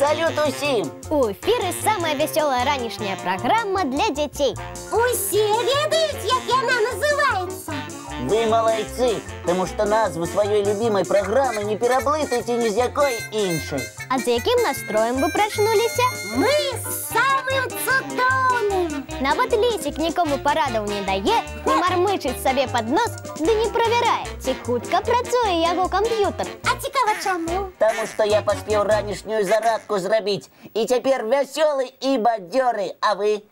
Салют усім! У эфіры самая вясёлая ранішняя праграма для дзяцей. Усе ведаюць, як яна называецца? Вы малайцы, тому что назву своей любимой программы не пераблытайте ни з якой іншай. А за яким настроем вы прачнуліся? Мы з самым цудоўным. Нават Лесік нікому парадаў не дае, не мармычыць сабе пад нос, ды не правярае, ці хутка працуе яго камп'ютар. А цікава чаму? Таму што я паспеў ранішнюю зарадку зрабіць, і цяпер вясёлы і бадзёры, а вы?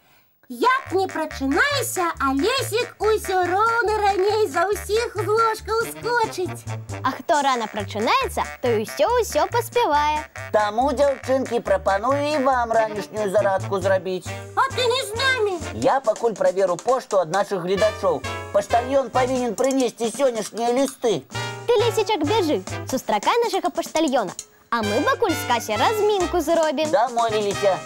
Як не прачынайся, а Лесік усё роўна раней за ўсіх з ложка ўскочыць. А хто рана прачынаецца, той усё паспявае. Таму, дзяўчынкі, прапаную і вам ранішнюю зарадку зрабіць. А ты не з намі? Я пакуль праверу пошту ад нашых гледачоў. Паштальён павінен прынесці сённяшнія лісты. Ты, Лесічак, бяжы, сустракай нашага паштальёна. А мы пакуль з Касі размінку зробім. Дамовіліся.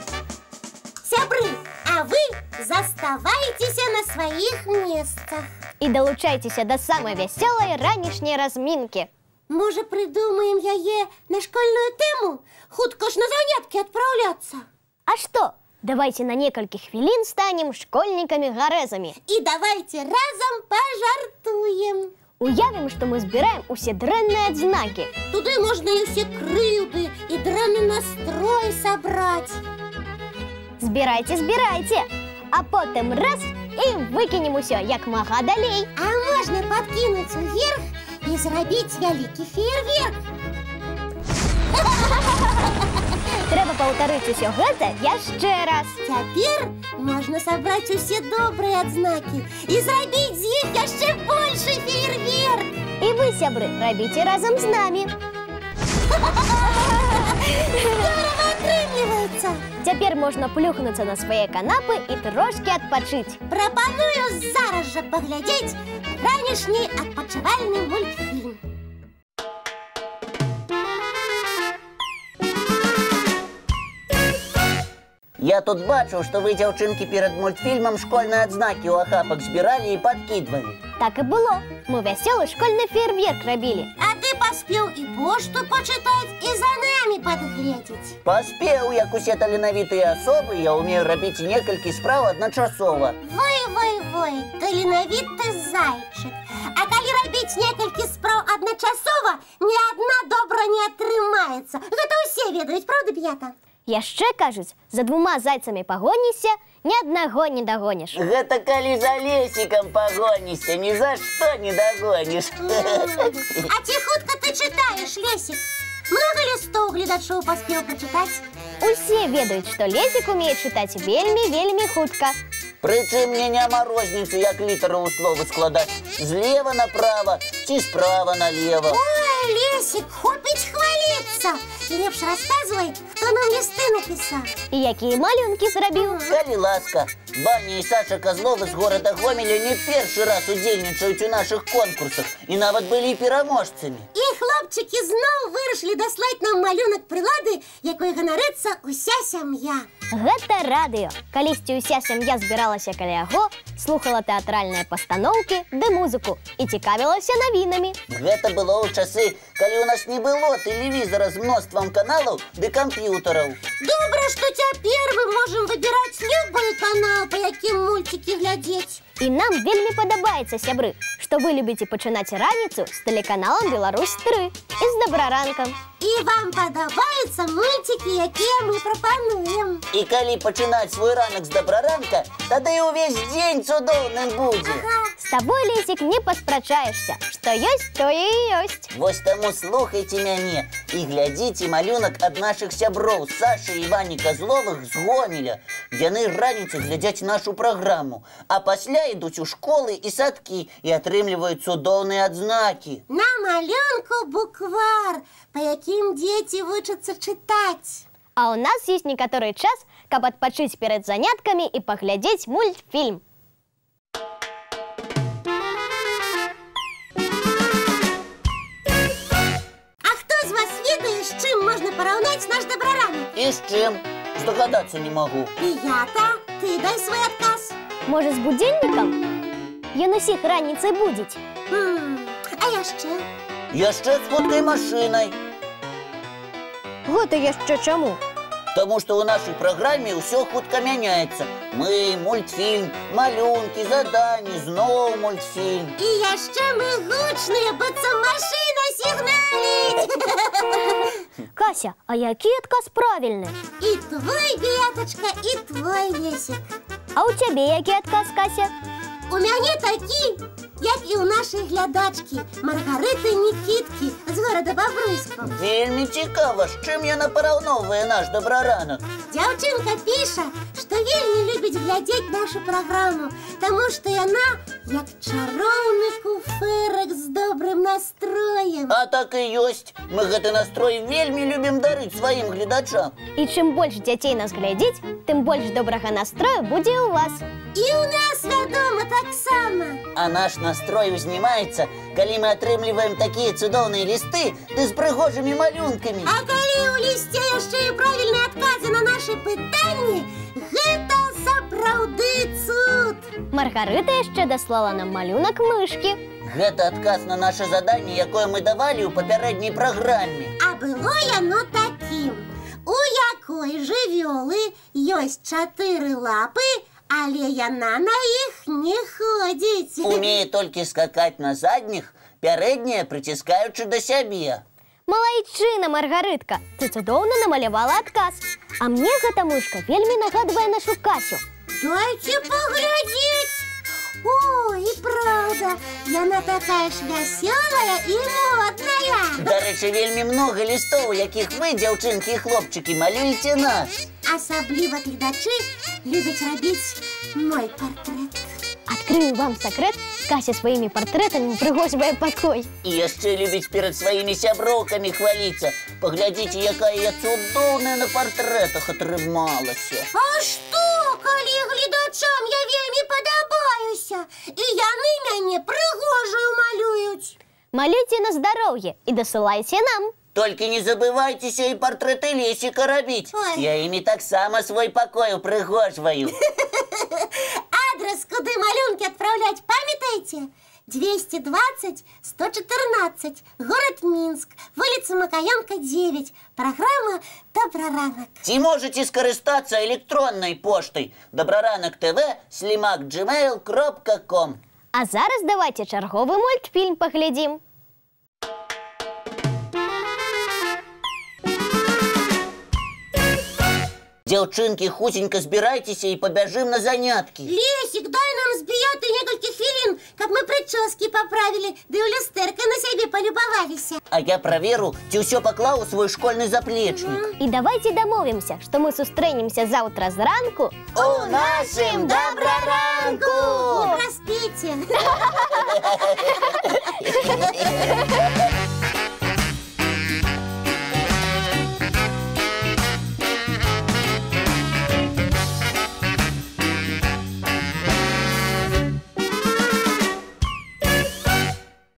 Сябры, а вы заставайцеся на сваіх месцах. І далучайцеся да самай вясёлай ранішняй размінкі. Можа, прыдумаем яе на школьную тэму? Хутка ж на заняткі адпраўляцца. А што? Давайте на некалькі хвілін станем школьнікамі-гарэзамі. І давайте разам пажартуем. Уявім, што мы збіраем усе дрэнныя адзнакі. Туды можна і ўсе крыўды, і дрэнны настрой сабраць. Збірайце, а потым раз і выкінем усё як мага далей. А можна падкінуць уверх і зрабіць вялікі феерверк. Трэба паўтарыць усё гэта яшчэ раз. Цяпер можна сабраць усе добрыя адзнакі і зрабіць з іх яшчэ большы феерверк. І вы, сябры, рабіце разам з намі. Здорово атрымліваецца. Цяпер можна плюхнуцца на свае канапы і трошкі адпачыць. Прапаную зараз жа паглядзець ранішні адпачывальны мультфільм. Я тут бачу, што вы, дзяўчынкі, перад мультфільмам школьныя адзнакі ў ахапак збіралі і падкідвалі. Так і было. Мы вясёлы школьны феерверк рабілі. А ты паспеў і пошту пачытаць, і за намі падгледзець. Паспеў, як усе таленавітыя асобы, я ўмею рабіць некалькі спраў адначасова. Вой, таленавіты зайчык. А калі рабіць некалькі спраў адначасова, ні адна добра не атрымаецца. Гэта ўсе ведаюць, праўда, п'ята? Яшчэ кажуць, за двума зайцамі пагонішся, ні аднаго не дагоніш. Гэта калі за Лесікам пагонішся, ні за што не дагоніш. А ці хутка ты чытаеш, Лесік? Много лістоў гледачоў паспеў прачытаць? Усе ведаюць, што Лесік умее чытаць вельмі хутка. Прычым мне няма розніцы, як літары ў словы складаць. Злева направа ці справа налева. Ой, Лесік, хопіць хваліцца. Лепш расказвай, хто нам лісты напісаў. І якія малюнкі зрабіў. Калі ласка, Баня і Саша Козловы з горада Гомеля не першы раз удзельнічаюць у нашых конкурсах і нават былі пераможцамі. І хлопчыкі зноў вырашылі даслаць нам малюнак прылады, якой ганарыцца ўся сям'я. Гэта радыё. Калісьці ўся сям'я збіралася каля яго, слухала тэатральныя пастаноўкі ды музыку і цікавілася навінамі. Гэта было ў часы, калі ў нас не было тэлевізара з мноствам каналаў ды камп'ютараў. Добра, што цяпер мы можам выбіраць любы канал, па якім мульцікі глядзець. І нам вельмі падабаецца, сябры, што вы любіце пачынаць раніцу з тэлеканалам «Беларусь-3» і з «Добраранкам». І вам падабаюцца мульцікі, якія мы прапануем. І калі пачынаць свой ранак з «Добраранка», тады і ўвесь дзень цудоўным будзе. З табой, Лесік, не паспрачаешся. Што ёсць, тое і ёсць. Вось таму слухайце мяне і глядзіце малюнак ад нашых сяброў Сашы і Вані Козловых з Гомеля. Яны раніцай глядзяць нашу праграму, а пасля ідуць у школы і садкі і атрымліваюць цудоўныя адзнакі. На малюнку буквар, па якім дзеці вучацца чытаць. А ў нас ёсць некаторы час, каб адпачыць перад заняткамі і паглядзець мультфільм. А хто з вас ведае, з чым можна параўнаць наш добраранак? І з чым? Здагадацца не магу. П'ята, ты дай свой адказ. Можа, з будзільнікам? Ён усіх раніцай будзіць. А яшчэ? Яшчэ з хуткай машынай. Гэта яшчэ чаму? Тому што ў нашай праграме ўсё хутка мяняецца. Мы, мультфільм, малюнкі, заданні, зноў мультфільм. І яшчэ мы гучныя, быццам машына сігналіць. Кася, а які адказ правільны? І твой, Бетачка, і твой, Лесік. А ў цябе які адказ, Кася? У мяне такі, як і ў нашай глядачкі Маргарыты Нікіткі з горада Бабруйска. Вельмі цікава, з чым яна параўноўвае наш добраранак. Дзяўчынка піша, што вельмі любіць глядзець нашу праграму, таму што яна як чароўны куфэрак з добрым настроем. А так і ёсць. Мы гэты настрой вельмі любім дарыць сваім гледачам. І чым больш дзяцей нас глядзіць, тым больш добрага настрою будзе ў вас. І ў нас, вядома, таксама. А наш настрой узнімаецца, калі мы атрымліваем такія цудоўныя лісты ды з прыгожымі малюнкамі. А калі ў лісце яшчэ і правільныя адказы на нашы пытанні, гэта сапраўды цуд. Маргарыта яшчэ даслала нам малюнак мышкі. Гэта адказ на наша заданне, якое мы давалі ў папярэдняй праграме. А было яно такім. У якой жывёлы ёсць 4 лапы, але яна на іх не ходзіць. Умее толькі скакаць на задніх, пярэднія прыціскаючы да сябе. Малайчына, Маргарытка, ты цудоўна намалявала адказ. А мне гэта мышка вельмі нагадвае нашу Касю. Дайце паглядзець. О, і праўда, яна такая ж вясёлая і модная. Дарэчы, вельмі многа лістоў, якіх вы, дзяўчынкі і хлопчыкі, малюеце нас. Асабліва гледачы любяць рабіць мой партрэт. Адкрыю вам сакрэт, Кася сваімі партрэтамі упрыгожвае пакой. І яшчэ любіць перад сваімі сяброўкамі хваліцца. Паглядзіце, якая я цудоўная на партрэтах атрымалася. А што, калі гледачам я вельмі падабаюся, і яны мяне прыгожую малююць? Малюйце на здароўе і дасылайце нам. Толькі не забывайцеся і партрэты Лесіка рабіць. Ой. Я імі таксама свой пакой упрыгожваю. Адрес, куды малюнкі адпраўляць, памятаеце? 220-114, город Мінск, вуліца Макаёнка, 9. Праграма «Добраранак». Ці можаце скарыстацца электроннай поштай dobraranok.tv@gmail.com. А зараз давайте чарговы мультфільм паглядзім. Дзяўчынкі, хутенька збірайцеся і пабяжым на заняткі. Лесік, дай нам збіяти некалькі хвілін, каб мы прычоскі паправілі, ды ў люстэрка на сябе палюбаваліся. А я праверу, ці ўсё паклаў у свой школьны заплечнік. І давайте дамовімся, што мы сустрэнемся заўтра зранку У нашым добраранку! Не праспіце.